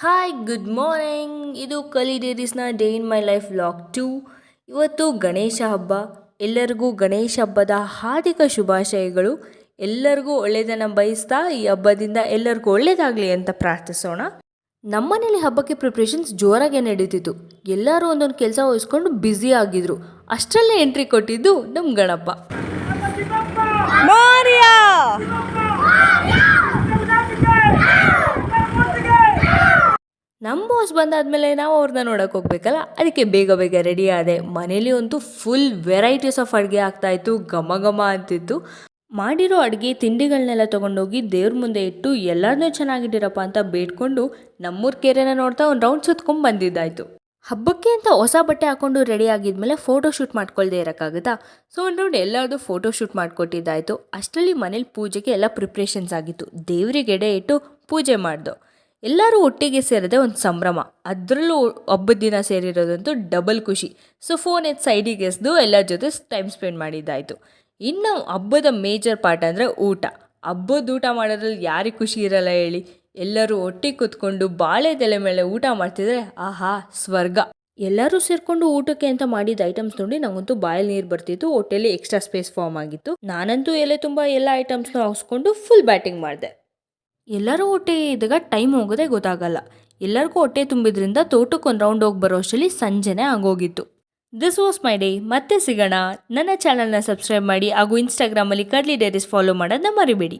Hi good morning. ಇದು ಕಲಿ ಡೇರೀಸ್ನ day in my life vlog 2. ಇವತ್ತು ಗಣೇಶ ಹಬ್ಬ. ಎಲ್ಲರಿಗೂ ಗಣೇಶ ಹಬ್ಬದ ಹಾರ್ದಿಕ ಶುಭಾಶಯಗಳು. ಎಲ್ಲರಿಗೂ ಒಳ್ಳೆಯದನ್ನು ಬಯಸ್ತಾ ಈ ಹಬ್ಬದಿಂದ ಎಲ್ಲರಿಗೂ ಒಳ್ಳೆಯದಾಗಲಿ ಅಂತ ಪ್ರಾರ್ಥಿಸೋಣ. ನಮ್ಮನೇಲಿ ಹಬ್ಬಕ್ಕೆ ಪ್ರಿಪ್ರೇಷನ್ಸ್ ಜೋರಾಗೆ ನಡೀತಿತ್ತು. ಎಲ್ಲರೂ ಒಂದೊಂದು ಕೆಲಸ ವಹಿಸ್ಕೊಂಡು ಬ್ಯುಸಿ ಆಗಿದ್ರು. ಅಷ್ಟರಲ್ಲೇ ಎಂಟ್ರಿ ಕೊಟ್ಟಿದ್ದು ನಮ್ಮ ಗಣಪ. ನಮ್ಮ ಬಾಸ್ ಬಂದಾದಮೇಲೆ ನಾವು ಅವ್ರನ್ನ ನೋಡೋಕೆ ಹೋಗ್ಬೇಕಲ್ಲ, ಅದಕ್ಕೆ ಬೇಗ ಬೇಗ ರೆಡಿ ಆದೆ. ಮನೇಲಿ ಅಂತೂ ಫುಲ್ ವೆರೈಟೀಸ್ ಆಫ್ ಅಡುಗೆ ಆಗ್ತಾಯಿತ್ತು, ಘಮ ಘಮ ಅಂತಿತ್ತು. ಮಾಡಿರೋ ಅಡುಗೆ ತಿಂಡಿಗಳನ್ನೆಲ್ಲ ತೊಗೊಂಡೋಗಿ ದೇವ್ರ ಮುಂದೆ ಇಟ್ಟು ಎಲ್ಲರನ್ನೂ ಚೆನ್ನಾಗಿಟ್ಟಿರಪ್ಪ ಅಂತ ಬೇಡ್ಕೊಂಡು ನಮ್ಮೂರ ಕೆರೆನ ನೋಡ್ತಾ ಒಂದು ರೌಂಡ್ ಸುತ್ಕೊಂಡು ಬಂದಿದ್ದಾಯಿತು. ಹಬ್ಬಕ್ಕೆ ಅಂತ ಹೊಸ ಬಟ್ಟೆ ಹಾಕ್ಕೊಂಡು ರೆಡಿ ಆಗಿದ್ಮೇಲೆ ಫೋಟೋ ಶೂಟ್ ಮಾಡ್ಕೊಳ್ದೆ ಇರೋಕ್ಕಾಗುತ್ತಾ? ಸೊ ಒಂದು ರೌಂಡ್ ಎಲ್ಲರದು ಫೋಟೋ ಶೂಟ್ ಮಾಡಿಕೊಟ್ಟಿದ್ದಾಯಿತು. ಅಷ್ಟರಲ್ಲಿ ಮನೇಲಿ ಪೂಜೆಗೆ ಎಲ್ಲ ಪ್ರಿಪ್ರೇಷನ್ಸ್ ಆಗಿತ್ತು. ದೇವರಿಗೆ ಎಡೆ ಇಟ್ಟು ಪೂಜೆ ಮಾಡ್ದು. ಎಲ್ಲರೂ ಒಟ್ಟಿಗೆ ಸೇರಿದೆ ಒಂದು ಸಂಭ್ರಮ. ಅದರಲ್ಲೂ ಹಬ್ಬದ ದಿನ ಸೇರಿರೋದಂತೂ ಡಬಲ್ ಖುಷಿ. ಸೊ ಫೋನ್ ಎತ್ತು ಸೈಡಿಗೆ ಎಸ್ದು ಎಲ್ಲರ ಜೊತೆ ಟೈಮ್ ಸ್ಪೆಂಡ್ ಮಾಡಿದ್ದಾಯಿತು. ಇನ್ನು ಹಬ್ಬದ ಮೇಜರ್ ಪಾರ್ಟ್ ಅಂದರೆ ಊಟ. ಹಬ್ಬದ ಊಟ ಮಾಡೋದ್ರಲ್ಲಿ ಯಾರಿಗೆ ಖುಷಿ ಇರಲ್ಲ ಹೇಳಿ? ಎಲ್ಲರೂ ಒಟ್ಟಿಗೆ ಕೂತ್ಕೊಂಡು ಬಾಳೆ ತಲೆ ಮೇಲೆ ಊಟ ಮಾಡ್ತಿದ್ರೆ ಆಹಾ ಸ್ವರ್ಗ. ಎಲ್ಲರೂ ಸೇರಿಕೊಂಡು ಊಟಕ್ಕೆ ಅಂತ ಮಾಡಿದ ಐಟಮ್ಸ್ ನೋಡಿ ನಂಗಂತೂ ಬಾಯಲ್ಲಿ ನೀರು ಬರ್ತಿತ್ತು. ಹೊಟ್ಟೆಲಿ ಎಕ್ಸ್ಟ್ರಾ ಸ್ಪೇಸ್ ಫಾರ್ಮ್ ಆಗಿತ್ತು. ನಾನಂತೂ ಎಲೆ ತುಂಬ ಎಲ್ಲ ಐಟಮ್ಸ್ನ ಹಾಕ್ಸ್ಕೊಂಡು ಫುಲ್ ಬ್ಯಾಟಿಂಗ್ ಮಾಡಿದೆ. ಎಲ್ಲರೂ ಹೊಟ್ಟೆ ಇದ್ದಾಗ ಟೈಮ್ ಹೋಗೋದೇ ಗೊತ್ತಾಗಲ್ಲ. ಎಲ್ಲರಿಗೂ ಹೊಟ್ಟೆ ತುಂಬಿದ್ರಿಂದ ತೋಟಕ್ಕೆ ಒಂದು ರೌಂಡ್ ಹೋಗಿ ಬರೋ ಅಷ್ಟರಲ್ಲಿ ಸಂಜೆನೇ ಆಗೋಗಿತ್ತು. This was my day. ಮತ್ತೆ ಸಿಗೋಣ. ನನ್ನ ಚಾನಲ್ನ ಸಬ್ಸ್ಕ್ರೈಬ್ ಮಾಡಿ ಹಾಗೂ ಇನ್ಸ್ಟಾಗ್ರಾಮಲ್ಲಿ ಕರ್ಲಿ ಡೈರೀಸ್ ಫಾಲೋ ಮಾಡೋದನ್ನ ಮರಿಬೇಡಿ.